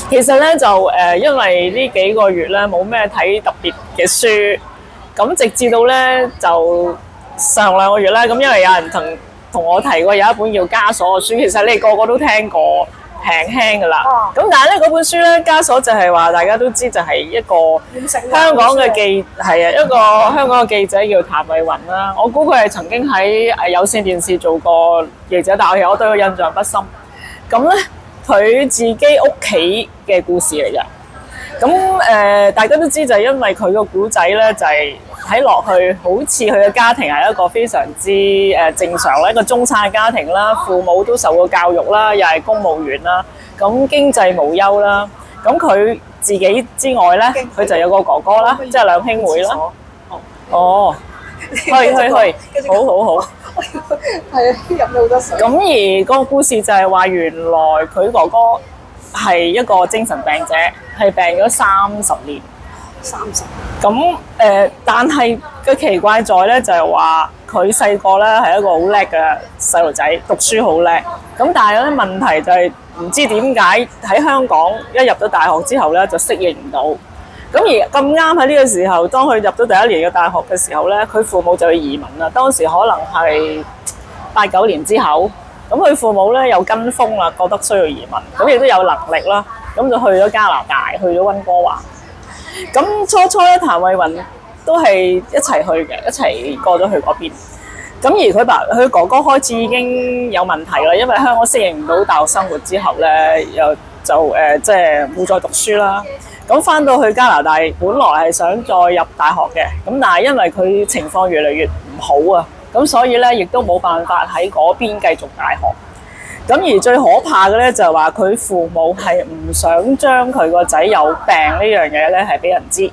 其實咧就因為呢幾個月咧冇咩睇特別嘅書，咁直至到咧就上兩個月啦，咁因為有人同我提過有一本叫枷鎖嘅書，其實你哋個個都聽過輕輕噶啦。咁但係咧嗰本書咧枷鎖就係話大家都知就係一個香港嘅一個香港嘅記者叫譚慧雲啦。我估佢係曾經喺有線電視做過記者，但係我對佢印象不深。咁咧佢自己屋企嘅故事嚟嘅。咁大家都知就係因為佢個古仔咧，就係睇落去好似佢嘅家庭係一個非常之正常咧，一個中產嘅家庭啦，父母都受過教育啦，又係公務員啦，咁經濟無憂啦。咁佢自己之外咧，佢就有個哥哥啦，即係兩兄妹啦。哦，去，好。係啊，入咗好多水。咁而個故事就係話，原來佢哥哥係一個精神病者，係病咗30年。30。咁但係個奇怪在咧，就係話佢細個咧係一個好叻嘅細路仔，讀書好叻。咁但係有啲問題就係唔知點解喺香港一入咗大學之後咧就適應唔到。咁而咁啱喺呢個時候，當佢入咗第一年嘅大學嘅時候咧，佢父母就去移民啦。當時可能係89年之後，咁佢父母咧又跟風啦，覺得需要移民，咁亦都有能力啦，咁就去咗加拿大，去咗溫哥華。咁初咧，譚慧雲都係一齊去嘅，一齊過咗去嗰邊。咁而佢哥哥開始已經有問題啦，因為香港適應唔到大學生活之後咧，又就即係冇再讀書啦。咁翻到去加拿大，本來係想再入大學嘅，咁但係因為佢情況越嚟越唔好啊，咁所以咧亦都冇辦法喺嗰邊繼續大學。咁而最可怕嘅咧就係話佢父母係唔想將佢個仔有病呢樣嘢咧係俾人知，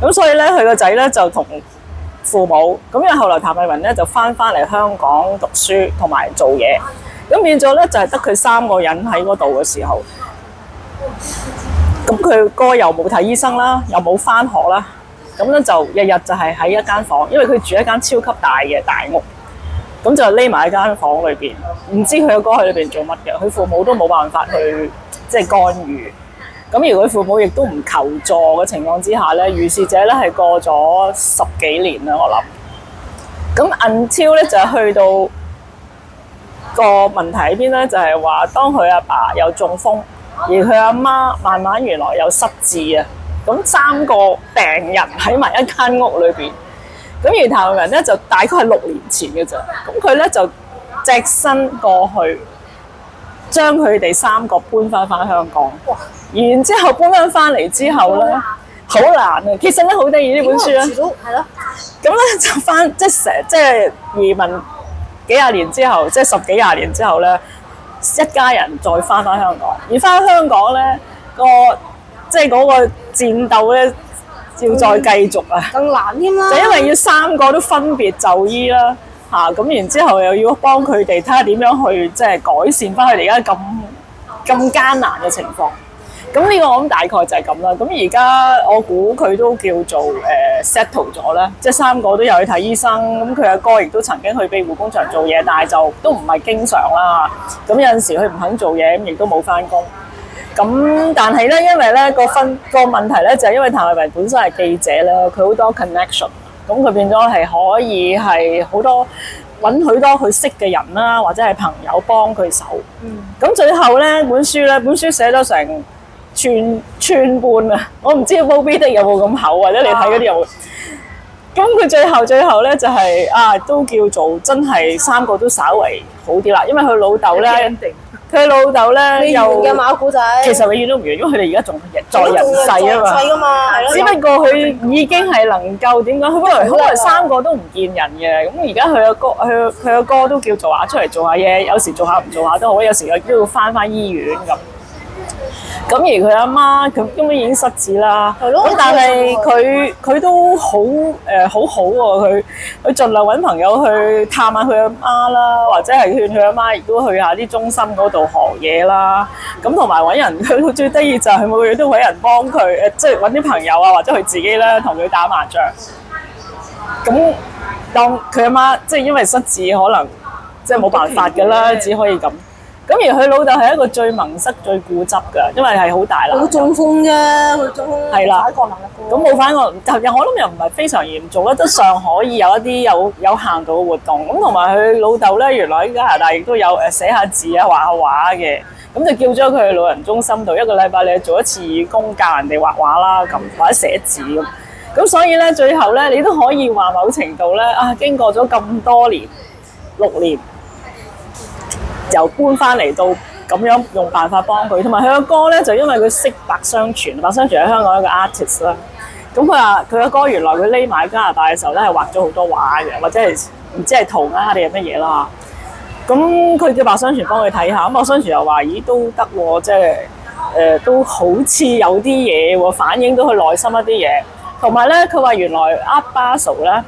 咁所以咧佢個仔咧就同父母，咁因為後來譚慧雲咧就翻嚟香港讀書同埋做嘢，咁變咗咧就係得佢3個人喺嗰度嘅時候。咁佢哥又冇睇醫生啦，又冇返學啦，咁咧就日日就係喺一間房，因為佢住一間超級大嘅大屋，咁就匿埋喺間房裏邊，唔知佢個哥喺裏邊做乜嘅，佢父母都冇辦法去即係干預。咁而佢父母亦都唔求助嘅情況之下咧，如是者咧係過咗10幾年啦，我諗。咁until咧就係去到個問題喺邊咧，就係話當佢阿爸又中風。而佢阿媽慢慢原來有失智啊，咁3個病人喺埋一間屋裏邊，咁而譚慧雲咧就大概係6年前嘅咋，咁佢咧就隻身過去，將佢哋3個搬翻香港，然之後搬翻嚟之後咧，好難啊！其實咧好得意呢本書咧，係咯，咁咧就翻即係移民幾廿年之後，即係10幾20年之後咧。一家人再翻香港，而翻香港咧即係嗰個戰鬥咧要再繼續啊，更難添啦！就因為要3個都分別就醫啦，咁然之後又要幫佢哋睇下點樣去即係改善翻佢哋而家咁艱難嘅情況。咁呢個我諗大概就係咁啦。咁而家我估佢都叫做settle 咗啦，即係3個都有去睇醫生。咁佢阿哥亦都曾經去庇護工場做嘢，但係就都唔係經常啦。咁有陣時佢唔肯做嘢，咁亦都冇翻工。咁但係咧，因為咧個問題咧就係因為譚慧雲本身係記者咧，佢好多 connection，咁佢變咗係可以係好多揾許多佢識嘅人啦，或者係朋友幫佢手。咁最後咧本書寫咗成寸半啊！我唔知 Moby Dick 有冇咁厚，或者你睇嗰啲有冇？咁佢最後咧就係都叫做真係3個都稍為好啲啦，因為佢老豆咧，又嘅馬古仔，其實永遠都唔完，因為佢哋而家仲在人世啊嘛。只不過佢已經係能夠點講？佢本來3個都唔見人嘅，咁而家佢個哥都叫做話出嚟做下嘢，有時做下唔做下都好，有時又都要翻醫院咁。咁而佢阿媽佢根本已經失智啦，咁但係佢都好好喎，佢盡量揾朋友去探下佢阿媽啦，或者係勸佢阿媽亦都去下啲中心嗰度學嘢啦。咁同埋揾人，佢最得意就係每個月都揾人幫佢，即係揾啲朋友啊，或者佢自己咧同佢打麻將。咁當佢阿媽即係因為失智，可能即係冇辦法㗎啦，只可以咁。咁而佢老豆係一個最萌塞、最固執嘅，因為係好大啦。佢中風啫，佢中風係啦反過能力嘅喎。咁冇反過，我諗又唔係非常嚴重啦，都尚可以有一啲有限度嘅活動。咁同埋佢老豆咧，原來喺加拿大亦都有寫下字啊、畫下畫嘅。咁就叫咗佢去老人中心度，一個禮拜你做一次義工，教人哋畫畫啦，咁或者寫字咁。咁所以咧，最後咧，你都可以話某程度咧啊，經過咗咁多年6年，又搬翻嚟到咁樣用辦法幫佢。同埋佢個哥咧，就因為佢識白雙全，白雙全喺香港一個 artist 啦。咁佢話佢個哥原來佢匿埋加拿大嘅時候咧，係畫咗好多畫嘅，或者係唔知係塗鴉定係乜嘢啦。咁佢叫白雙全幫佢睇下，咁白雙全又話：咦，都得喎，即係都好似有啲嘢喎，反映到佢內心一啲嘢。同埋咧，佢話原來 Art Basel 咧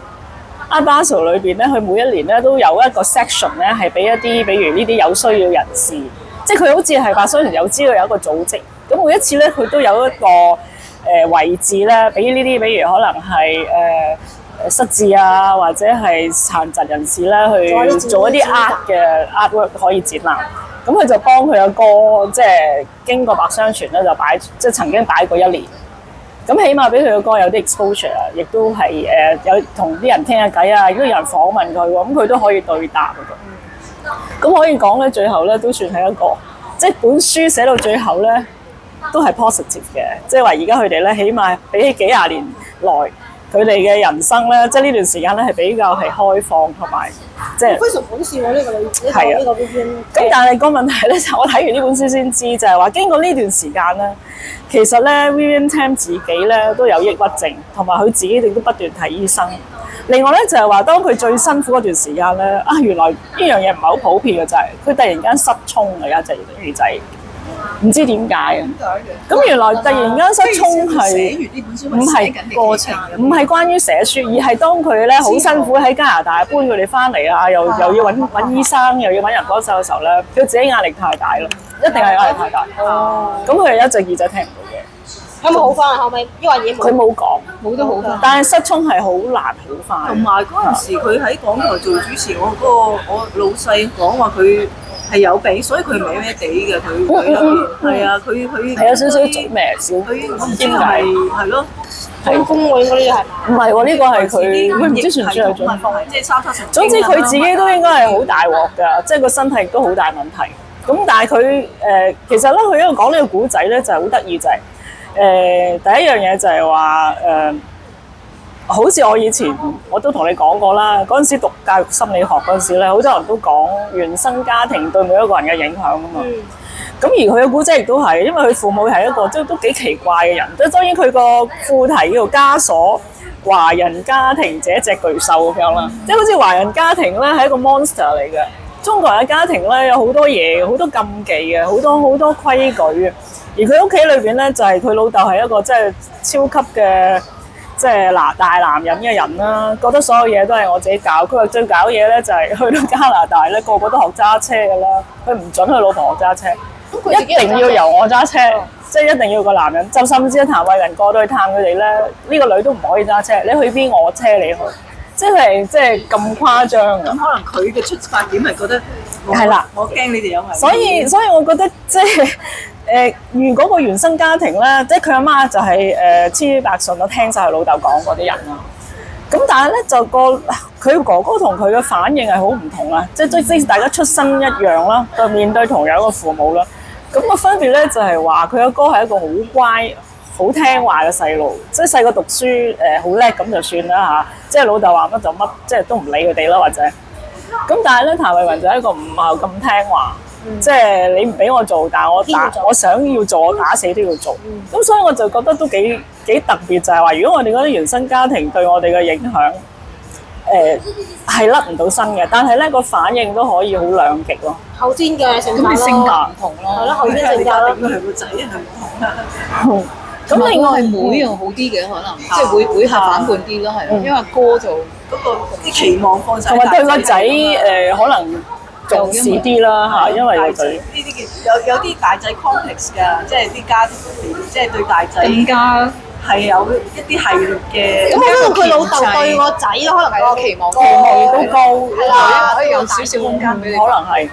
，Art Basel 裏邊咧，佢每一年咧都有一個 section 咧，係俾一啲，比如呢啲有需要人士，即係佢好似係白雙全有知道有一個組織。咁每一次咧，佢都有一個位置咧，俾呢啲，比如可能係失智啊，或者係殘疾人士咧，去做一啲 art 嘅 artwork 可以展覽。咁佢就幫佢阿哥，即係經過白雙全咧，就擺，即係曾經擺過1年。咁起碼俾佢個歌有啲 exposure，亦都係有同啲人傾下偈啊，亦都有人訪問佢喎，咁佢都可以對答嘅。咁可以講咧，最後咧都算係一個，即係本書寫到最後咧都係 positive 嘅，即係話而家佢哋咧起碼比起幾廿年來佢哋嘅人生咧，即係呢段時間咧係比較係開放同埋即係非常本事喎！呢個呢個 Vivian。咁但係個問題咧就我睇完呢本書先知，就係話經過呢段時間咧。其實咧 Vivian Tam 自己咧都有抑鬱症，同埋佢自己亦都不斷睇醫生。另外咧就係話，當佢最辛苦嗰段時間咧，啊原來呢樣嘢唔係好普遍嘅，就係佢突然間失聰啊！有一隻魚仔，唔知點解嘅。咁原來突然間失聰係唔係過程，唔係關於寫書，而係當佢咧好辛苦喺加拿大搬佢哋翻嚟啊，又要揾醫生，又要揾人幫手嘅時候咧，佢自己壓力太大啦。一定係壓力太大。咁佢係一隻耳仔聽唔到嘅。有冇好翻啊？後尾因為嘢佢冇講，冇得好翻。但係失聰係好難好翻。同埋嗰陣時，佢喺港台做主持，我老細講話佢係有病，所以佢歪歪地嘅佢係啊，佢係有少少做咩少？佢我唔知係係咯。中風喎，應該呢啲係唔係喎？呢個係佢唔知算唔算係中風？即係三七神經。總之佢自己都應該係好大鑊㗎，即係個身體亦都好大問題。咁但係佢其實咧，佢一個講呢個古仔咧，就係好得意，就係第一樣嘢就係話好似我以前我都同你講過啦，嗰陣時讀教育心理學嗰陣時咧，好多人都講原生家庭對每一個人嘅影響啊嘛。咁而佢嘅古仔亦都係，因為佢父母係一個即係都幾奇怪嘅人。即係當然佢個副題叫做枷鎖華人家庭這隻巨獸咁樣啦，即係好似華人家庭咧係一個 monster 嚟嘅。中國人嘅家庭咧有好多嘢，好多禁忌嘅，好多規矩嘅。而佢屋企裏邊咧就係佢老豆係一個即係超級嘅即係大男人嘅人啦，覺得所有嘢都係我自己搞。佢話最搞嘢咧就係去到加拿大咧，個個都學揸車㗎啦，佢唔準佢老婆學揸車，一定要由我揸車，即係一定要個男人。就甚至譚慧雲過到去探佢哋咧，呢個女都唔可以揸車，你去邊我車你去。即係咁誇張㗎。咁可能佢嘅出發點係覺得係啦，我驚你哋有危險。所以我覺得即係如果個原生家庭咧，即係佢阿媽就係千於百順，我聽晒佢老豆講嗰啲人啦。咁但係咧就佢哥哥同佢嘅反應係好唔同啊！即使大家出身一樣啦，對面對同樣嘅父母啦，咁個分別咧就係話佢阿哥係一個好乖、好聽話嘅細路，即係細個讀書好叻咁就算啦嚇，即係老豆話乜就乜，即係都唔理佢哋啦或者。咁但係咧，譚慧雲就係一個唔係咁聽話，即係你唔俾我做，但係我想要做，我打死都要做。咁所以我就覺得都幾特別，就係話如果我哋嗰啲原生家庭對我哋嘅影響，係甩唔到身嘅，但係咧個反應都可以好兩極咯。後天嘅性格咯，性格唔同咯，係咯，後天性格咯。應該係個仔係唔同啦。咁另外係妹又好啲嘅，可能即係會係反叛啲咯，係咯，因為哥就嗰個啲期望放晒。同埋對個仔可能重視啲啦嚇，因為個仔呢啲叫有啲大仔 complex 㗎，即係啲家庭即係對大仔更加係有一啲系列嘅。咁我相信佢老豆對個仔可能個期望都高，係啦，可以有少少空間俾你。可能係。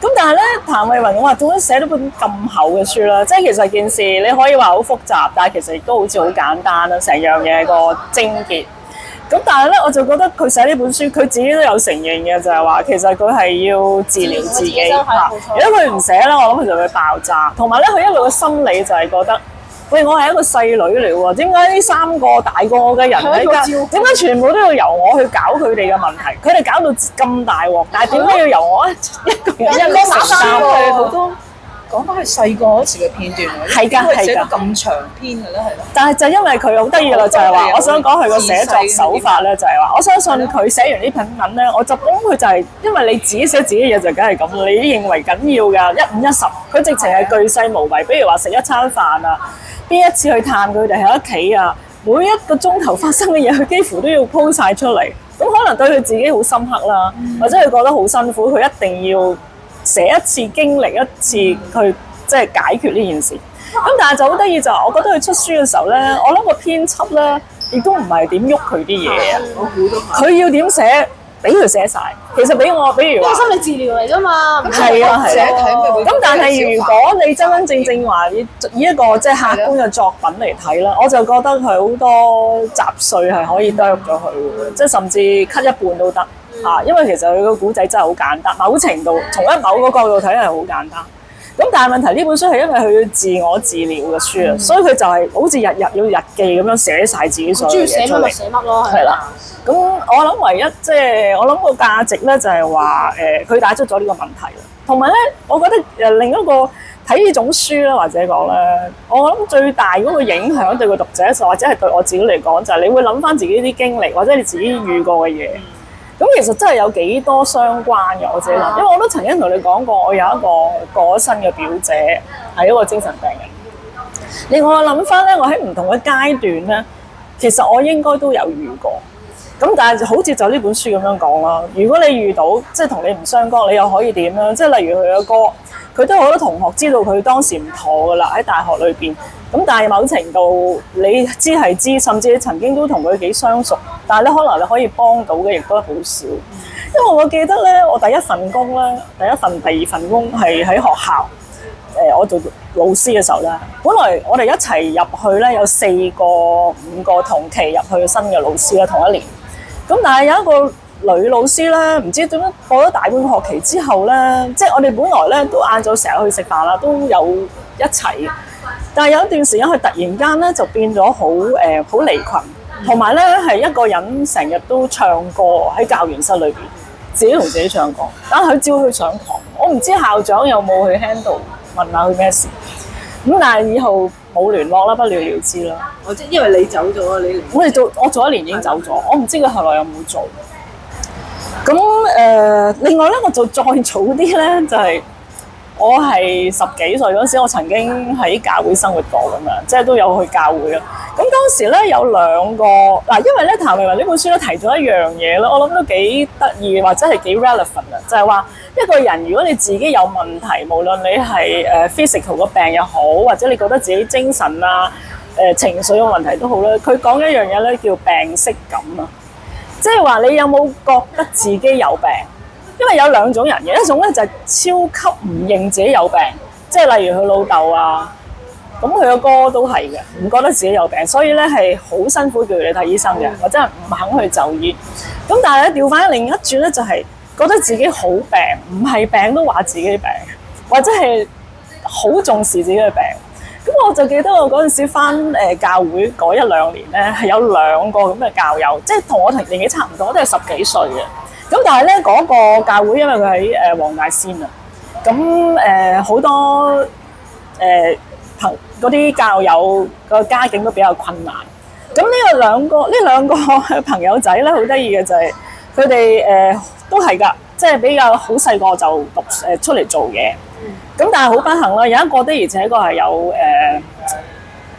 咁但係咧，譚慧雲我話點解寫咗本咁厚嘅書啦？即係其實件事你可以話好複雜，但係其實亦都好似好簡單啦，成樣嘢個症結。咁但係咧，我就覺得佢寫呢本書，佢自己都有承認嘅，就係話其實佢係要治療自己嚇。如果佢唔寫咧，我諗佢就會爆炸。同埋咧，佢一路嘅心理就係覺得，喂，我係一個細女嚟喎，點解呢3個大過我嘅人喺家，點解全部都要由我去搞佢哋嘅問題？佢哋搞到咁大鑊，但係點解要由我一個人一個承擔係好多講翻佢細個嗰時嘅片段喎，係㗎佢寫得係㗎咁長篇嘅咧，係咯。但係就因為佢好得意啦，就係話，我想講佢個寫作手法咧，就係話，我相信佢寫完呢篇文咧，我就諗佢就係因為你自己寫自己嘢就梗係咁啦，你認為緊要㗎，1、5、10，佢直情係巨細無遺，比如話食一餐飯啊，邊一次去探佢哋喺屋企啊，每一個鐘頭發生嘅嘢，佢幾乎都要鋪晒出嚟。咁可能對佢自己好深刻啦，或者佢覺得好辛苦，佢一定要寫一次經歷一次去即係解決呢件事。咁但係就好得意就係，我覺得佢出書嘅時候咧，我諗個編輯咧亦都唔係點喐佢啲嘢啊。我估都係。佢要點寫，俾佢寫晒。其實俾我，比如話，因為心理治療嚟㗎嘛。係啊係啊。咁咁但係如果你真真正正話以一個即係客觀嘅作品嚟睇啦，我就覺得佢好多雜碎係可以剁咗佢嘅，即係甚至 cut 一半都得啊。因為其實佢個古仔真係好簡單，某程度從某個角度睇係好簡單。咁但係問題呢本書係因為佢要自我治療嘅書啊，所以佢就係好似日日要日記咁樣寫晒自己所有嘢出嚟。中意寫乜咪寫乜咯，係啦。咁我諗唯一即係我諗個價值咧，就係話佢帶出咗呢個問題啦。同埋咧，我覺得另一個睇呢種書咧，或者講咧，我諗最大嗰個影響對個讀者，或者係對我自己嚟講，就係你會諗翻自己啲經歷，或者你自己遇過嘅嘢。咁其實真係有幾多相關嘅，我自己諗，因為我都曾經同你講過，我有一個過咗身嘅表姐係一個精神病人。另外我諗翻咧，我喺唔同嘅階段咧，其實我應該都有遇過。咁但係好似就呢本書咁樣講啦，如果你遇到即係同你唔相干，你又可以點咧？即係例如佢嘅歌，佢都有好多同學知道佢當時唔妥噶啦，喺大學裏邊。咁但係某程度你知係知，甚至你曾經都同佢幾相熟，但係咧可能你可以幫到嘅亦都好少。因為我記得咧，我第一份工咧，第二份工係喺學校。我做老師嘅時候咧，本來我哋一齊入去咧，有4個、5個同期入去新嘅老師啦，同一年。咁但係有一個女老師咧，唔知點樣過咗大半個學期之後咧，即係我哋本來咧都晏晝成日去食飯啦，都有一齊。但係有一段時間，佢突然間咧就變咗好離群，同埋咧係一個人成日都唱歌喺教員室裏邊，自己同自己唱歌。但係佢照去上堂，我唔知校長有冇去 handle 問下佢咩事。咁但係以後冇聯絡啦，不了了之啦。我即係因為你走咗啊，你我做1年已經走咗，我唔知佢後來有冇做。咁另外咧，我就再早啲咧，就係、我係10幾歲嗰時，我曾經喺教會生活過咁樣，即係都有去教會啦。咁當時咧有2個嗱，因為咧譚慧雲呢本書咧提咗一樣嘢咧，我諗都幾得意或者係幾 relevant 啊，就係話一個人如果你自己有問題，無論你係physical 個病又好，或者你覺得自己精神啊情緒嘅問題都好咧，佢講一樣嘢咧叫病識感啊，即係話你有冇覺得自己有病？因為有2種人嘅，一種咧就係超級唔認自己有病，即係例如佢老豆啊，咁佢個哥都係嘅，唔覺得自己有病，所以咧係好辛苦叫你睇醫生嘅，或者係唔肯去就醫。咁但係咧調翻另一轉咧，就係覺得自己好病，唔係病都話自己病，或者係好重視自己嘅病。咁我就記得我嗰陣時返教會嗰1-2年咧，係有2個咁嘅教友，即係同我年紀差唔多，都係10幾歲嘅。咁但係咧嗰個教會，因為佢喺黃大仙啊，咁好多嗰啲教友個家境都比較困難。咁呢兩個朋友仔咧，好得意嘅就係佢哋都係㗎，即係比較好細個就出嚟做嘢。咁但係好不幸啦，有一個的而且確係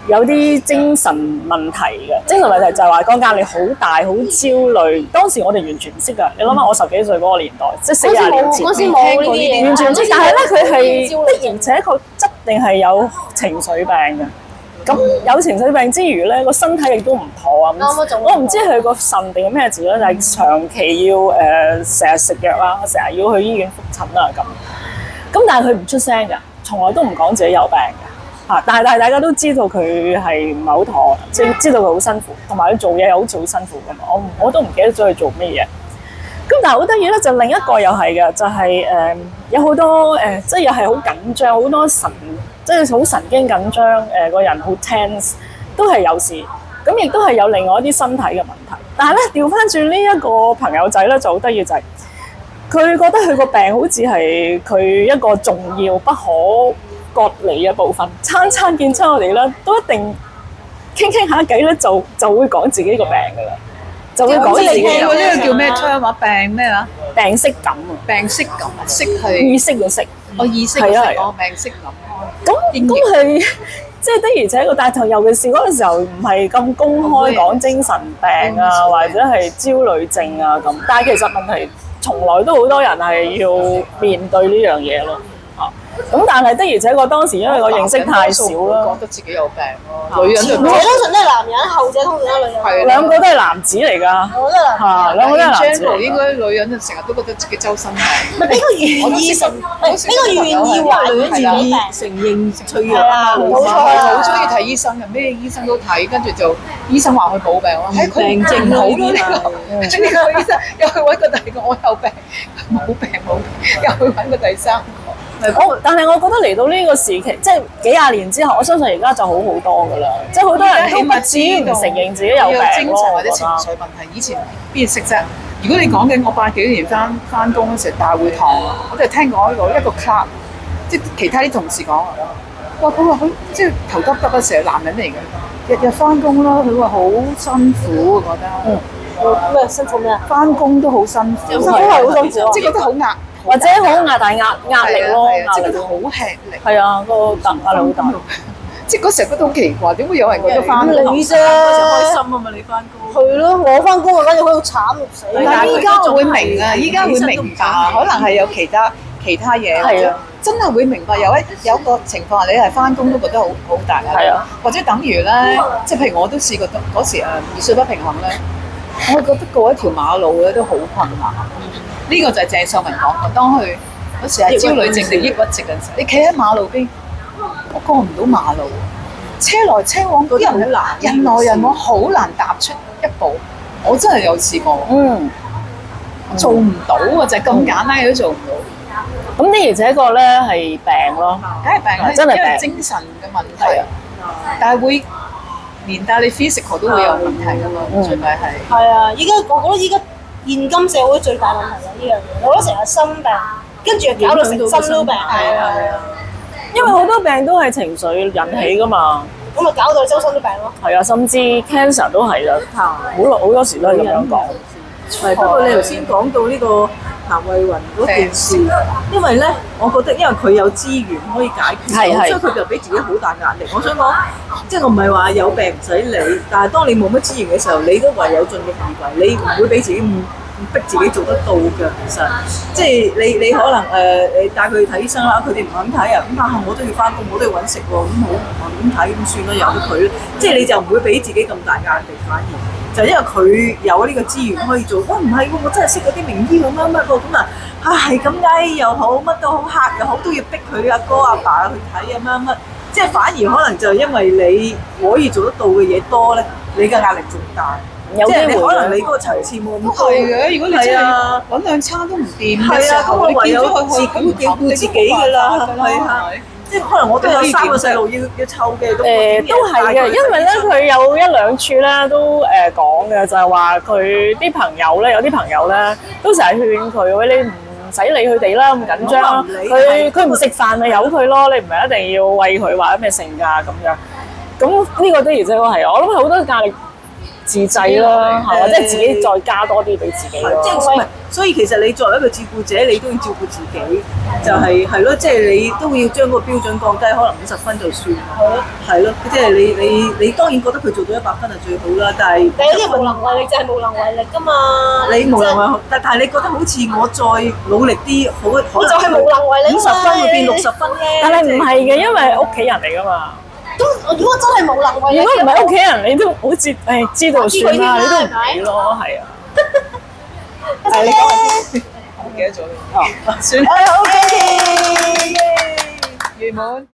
有啲精神問題嘅。精神問題就係話個壓力好大，好焦慮。當時我哋完全唔識㗎。你諗下，我10幾歲嗰個年代，即係40年前，嗰時冇呢啲嘢，完全唔識。但係咧，佢係的而且確質定係有情緒病嘅。咁有情緒病之餘咧，個身體亦都唔妥啊。我唔知佢個腎定係咩事咧，但係長期要成日食藥啊，成日要去醫院覆診啊咁。咁但係佢唔出聲㗎，從來都唔講自己有病嘅嚇。但係大家都知道佢係唔係好妥，即係知道佢好辛苦，同埋佢做嘢又好似好辛苦㗎嘛。我都唔記得咗佢做咩嘢。咁但係好得意咧，就另一個又係嘅，就係、有好多即係又係好緊張，好多即係好神經緊張，個人好 tense，都係有事。咁亦都係有另外一啲身體嘅問題。但係咧調翻轉呢一個朋友仔咧就好得意，就係佢覺得佢個病好似係佢一個重要不可割離嘅部分。餐見親我哋咧，都一定傾下偈咧，就會講自己個病㗎啦。就會講自己呢個叫咩 term 啊？病咩話？病識感啊，病識感啊，識係意識嘅識，我意識係啊係我病識感。咁係即係的而且確，但係尤其是嗰陣時候唔係咁公開講精神病啊，或者係焦慮症啊咁。但係其實問題從來都好多人係要面對呢樣嘢咯。咁但係的而且確當時因為我認識太少啦，覺得自己有病咯。女人就前者通常都係男人，後者通常都係女人。係兩個都係男子嚟㗎，我覺得男兩個都係男子 general 嚟㗎。應該女人就成日都覺得自己周身病。唔係比較願意承，比較願意話女人自己病。承認脆弱啊，冇錯好中意睇醫生嘅，咩醫生都睇，跟住就醫生話佢冇病，我話佢病症唔好咯呢啲呢個。呢個醫生又去揾個第二個，我有病，冇病，又去揾個第三個。但係我覺得嚟到呢個時期，即係幾廿年之後，我相信而家就好好多㗎啦。即係好多人都不至於唔承認自己有病精神或者情緒問題。以前邊識啫？如果你講緊我80幾年翻工嗰時大會堂，我就聽過一個 club，即係其他啲同事講啊，哇！佢話佢即係頭耷耷嘅時候，男人嚟嘅，日日翻工啦，佢話好辛苦啊，覺得。咩辛苦咩啊？翻工都好辛苦，辛苦係好辛苦，即係覺得好壓。或者好大壓力咯，即係覺得好吃力。係啊，個壓力好大。即係嗰時候覺得好奇怪，點會有人覺得翻工你啫，開心啊嘛！你翻工係咯，我翻工啊，跟住喺度慘死。但係依家我會明啊，依家會明白，可能係有其他嘢。係啊，真係會明白有個情況，你係翻工都覺得好大壓力。係啊，或者等於咧，即係譬如我都試過嗰時遇水不平衡咧，我覺得過一條馬路咧都好困難。呢個就係鄭秀文講嘅，當佢嗰時係焦慮症定抑鬱症嗰陣時，你企喺馬路邊，我過唔到馬路，車來車往嗰啲人人來人往，好難踏出一步。我真係有試過，做唔到啊！就係咁簡單嘅都做唔到。咁的而且確咧係病咯，梗係病啦，真係病因為精神嘅問題啊。但係會連帶你 physical 都會有問題㗎嘛，最弊係。係啊，依家我覺得依家現今社會最大問題啦呢樣嘢，我覺得成日心病，跟住又搞到成身都病。係啊，因為好多病都係情緒引起噶嘛。咁咪搞到你周身都病咯。係啊，甚至 cancer 都係啦，好多時都係咁樣講。係，不過你頭先講到呢個譚慧雲嗰件事，因為咧，我覺得因為佢有資源可以解決，所以佢就俾自己好大壓力。我想講，即係我唔係話有病唔使理，但係當你冇乜資源嘅時候，你都唯有盡力而為，你唔會俾自己逼自己做得到嘅。其實，即係你可能你帶佢去睇醫生啦，佢哋唔肯睇啊，咁啊我都要翻工，我都要揾食喎，咁好點睇咁算啦，由得佢。即係你就唔會俾自己咁大壓力，反而。就因為佢有呢個資源可以做，哇唔係喎，我真係識嗰啲名醫咁乜乜喎，咁啊係咁嗌又好，乜都好，客又好，都要逼佢阿哥阿爸去睇啊乜乜，即係反而可能就因為你可以做得到嘅嘢多咧，你嘅壓力仲大，即係你可能你嗰個層次冇咁高。係嘅，如果你真係揾兩餐都唔掂嘅時候，你唯有自己照顧自己㗎啦，係啊。即係可能我都有3個細路要湊嘅，都係嘅，因為咧佢有一兩處咧都講嘅，就係話佢啲朋友咧，有啲朋友咧都成日勸佢，喂你唔使理佢哋啦，咁緊張，佢唔食飯咪由佢咯，你唔係一定要餵佢或者咩性㗎咁樣。咁呢個的而且確係，我諗好多壓力自制啦，或者自己再加多啲俾自己咯。即係唔係？所以其實你作為一個照顧者，你都要照顧自己，就係咯，即係你都要將個標準降低，可能50分就算啦。係咯，即係你當然覺得佢做到100分係最好啦，但係你有啲無能為力就係無能為力㗎嘛。你無能為力，但係你覺得好似我再努力啲，我就係無能為力50分會變60分咧。但係唔係嘅，因為屋企人嚟㗎嘛。咁如果真係無能為力，如果唔係屋企人，你都好似知道算啦，你都唔理咯，係啊。係你講。唔記得咗啦。哦，算啦，好嘅，圓滿。